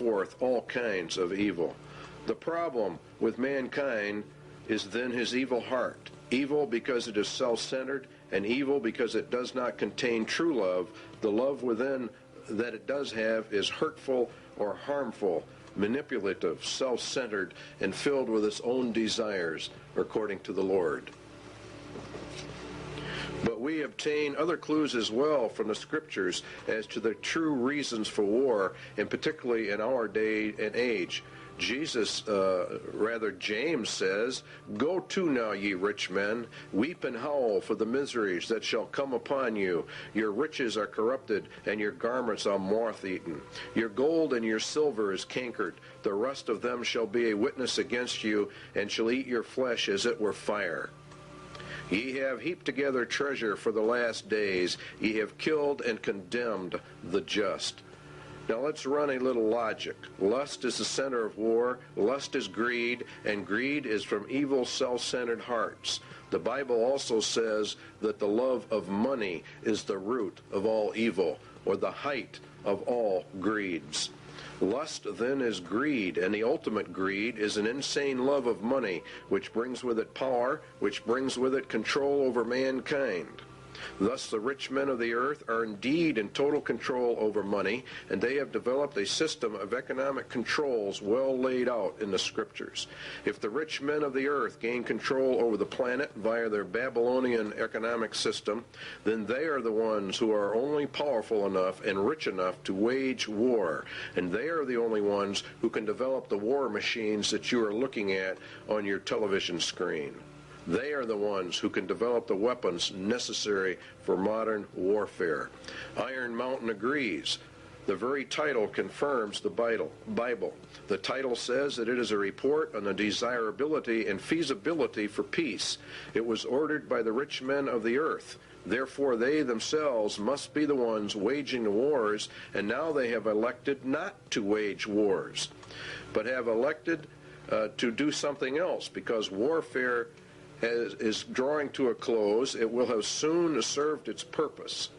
forth all kinds of evil. The problem with mankind is then his evil heart. Evil because it is self-centered, and evil because it does not contain true love. The love within that it does have is hurtful or harmful, manipulative, self-centered, and filled with its own desires, according to the Lord. But we obtain other clues as well from the Scriptures as to the true reasons for war, and particularly in our day and age. James says, "Go to now, ye rich men, weep and howl for the miseries that shall come upon you. Your riches are corrupted, and your garments are moth-eaten. Your gold and your silver is cankered. The rust of them shall be a witness against you, and shall eat your flesh as it were fire. Ye have heaped together treasure for the last days. Ye have killed and condemned the just." Now let's run a little logic. Lust is the center of war, lust is greed, and greed is from evil, self-centered hearts. The Bible also says that the love of money is the root of all evil, or the height of all greeds. Lust then is greed, and the ultimate greed is an insane love of money, which brings with it power, which brings with it control over mankind. Thus the rich men of the earth are indeed in total control over money, and they have developed a system of economic controls well laid out in the Scriptures. If the rich men of the earth gain control over the planet via their Babylonian economic system, then they are the ones who are only powerful enough and rich enough to wage war, and they are the only ones who can develop the war machines that you are looking at on your television screen. They are the ones who can develop the weapons necessary for modern warfare. Iron Mountain agrees. The very title confirms the Bible. The title says that it is a report on the desirability and feasibility for peace. It was ordered by the rich men of the earth. Therefore, they themselves must be the ones waging the wars, and now they have elected not to wage wars, but have elected to do something else, because warfare is drawing to a close. It will have soon served its purpose.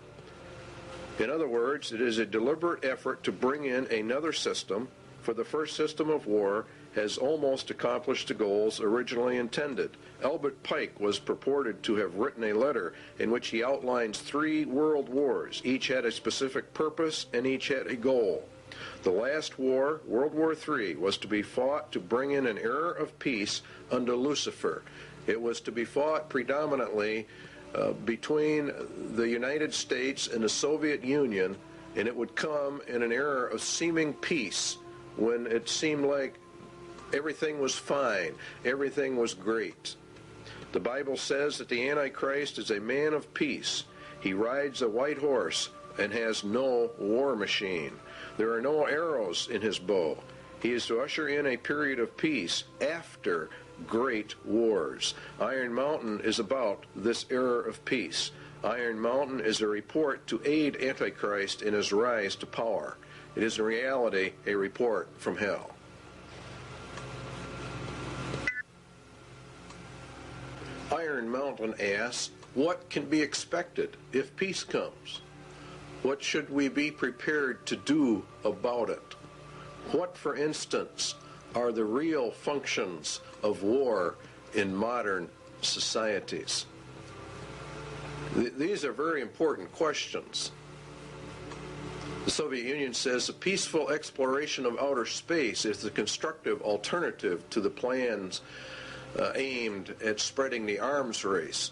In other words, it is a deliberate effort to bring in another system, for the first system of war has almost accomplished the goals originally intended. Albert Pike was purported to have written a letter in which he outlines 3 world wars. Each had a specific purpose, and each had a goal. The last war, World War III, was to be fought to bring in an era of peace under Lucifer. It was to be fought predominantly between the United States and the Soviet Union, and it would come in an era of seeming peace when it seemed like everything was fine, everything was great. The Bible says that the Antichrist is a man of peace. He rides a white horse and has no war machine. There are no arrows in his bow. He is to usher in a period of peace after great wars. Iron Mountain is about this era of peace. Iron Mountain is a report to aid Antichrist in his rise to power. It is in reality a report from hell. Iron Mountain asks, what can be expected if peace comes? What should we be prepared to do about it? What, for instance, are the real functions of war in modern societies? These are very important questions. The Soviet Union says a peaceful exploration of outer space is the constructive alternative to the plans aimed at spreading the arms race.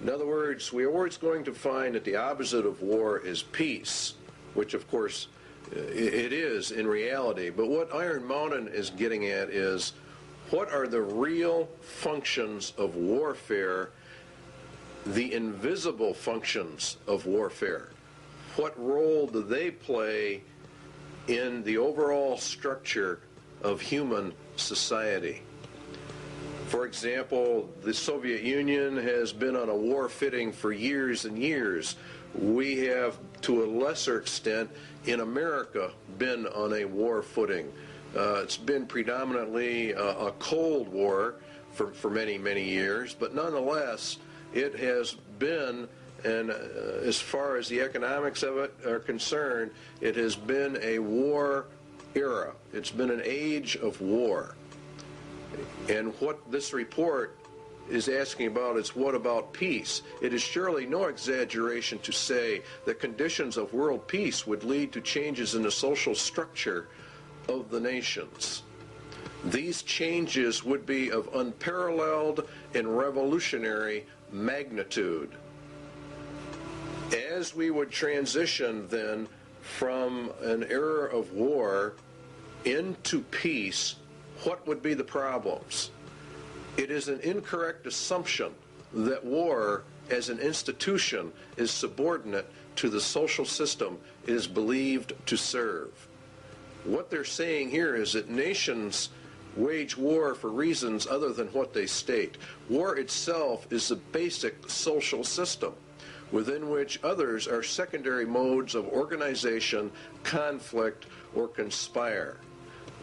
In other words, we are always going to find that the opposite of war is peace, which of course it is in reality. But what Iron Mountain is getting at is, what are the real functions of warfare, the invisible functions of warfare? What role do they play in the overall structure of human society? For example, the Soviet Union has been on a war footing for years and years. We have, to a lesser extent, in America, been on a war footing. It's been predominantly a Cold War for many, many years, but nonetheless, it has been, and as far as the economics of it are concerned, it has been a war era. It's been an age of war. And what this report is asking about is, what about peace? It is surely no exaggeration to say that conditions of world peace would lead to changes in the social structure of the nations. These changes would be of unparalleled and revolutionary magnitude. As we would transition then from an era of war into peace, what would be the problems? It is an incorrect assumption that war as an institution is subordinate to the social system it is believed to serve. What they're saying here is that nations wage war for reasons other than what they state. War itself is the basic social system within which others are secondary modes of organization, conflict, or conspire.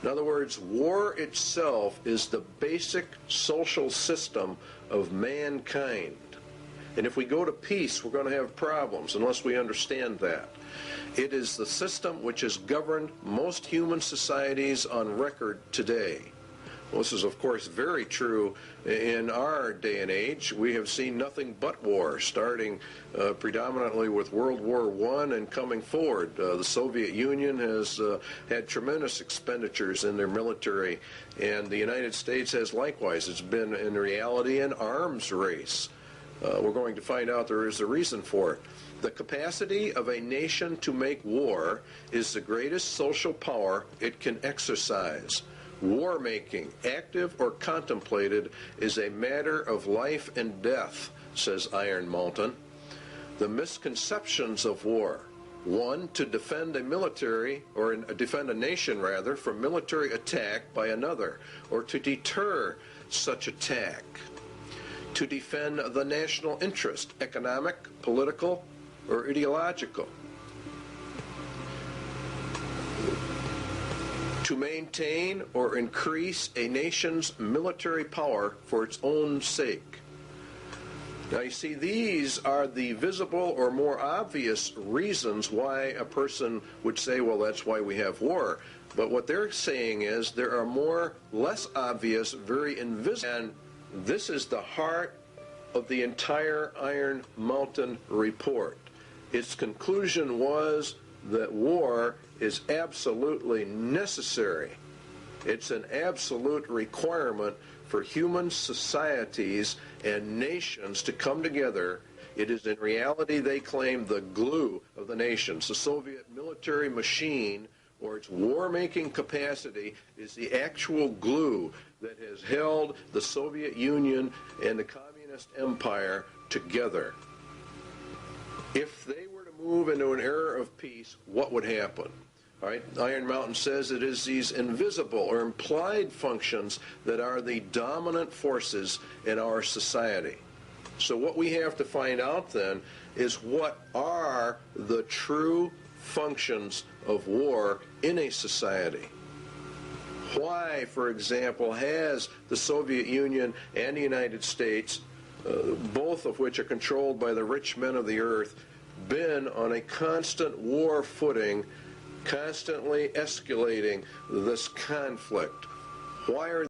In other words, war itself is the basic social system of mankind. And if we go to peace, we're going to have problems unless we understand that. It is the system which has governed most human societies on record today. Well, this is, of course, very true in our day and age. We have seen nothing but war, starting predominantly with World War I and coming forward. The Soviet Union has had tremendous expenditures in their military, and the United States has likewise. It's been, in reality, an arms race. We're going to find out there is a reason for it. The capacity of a nation to make war is the greatest social power it can exercise. War-making, active or contemplated, is a matter of life and death, says Iron Mountain. The misconceptions of war: 1, to defend a military, or defend a nation rather, from military attack by another, or to deter such attack. To defend the national interest, economic, political, or ideological. To maintain or increase a nation's military power for its own sake. Now you see, these are the visible or more obvious reasons why a person would say, well, that's why we have war. But what they're saying is there are more less obvious, very invisible, and this is the heart of the entire Iron Mountain report. Its conclusion was that war is absolutely necessary. It's an absolute requirement for human societies and nations to come together. It is in reality, they claim, the glue of the nations. The Soviet military machine, or its war-making capacity, is the actual glue that has held the Soviet Union and the communist empire together. If they were to move into an era of peace, what would happen? All right, Iron Mountain says it is these invisible or implied functions that are the dominant forces in our society. So what we have to find out then is, what are the true functions of war in a society? Why, for example, has the Soviet Union and the United States, both of which are controlled by the rich men of the earth, been on a constant war footing, constantly escalating this conflict? Why are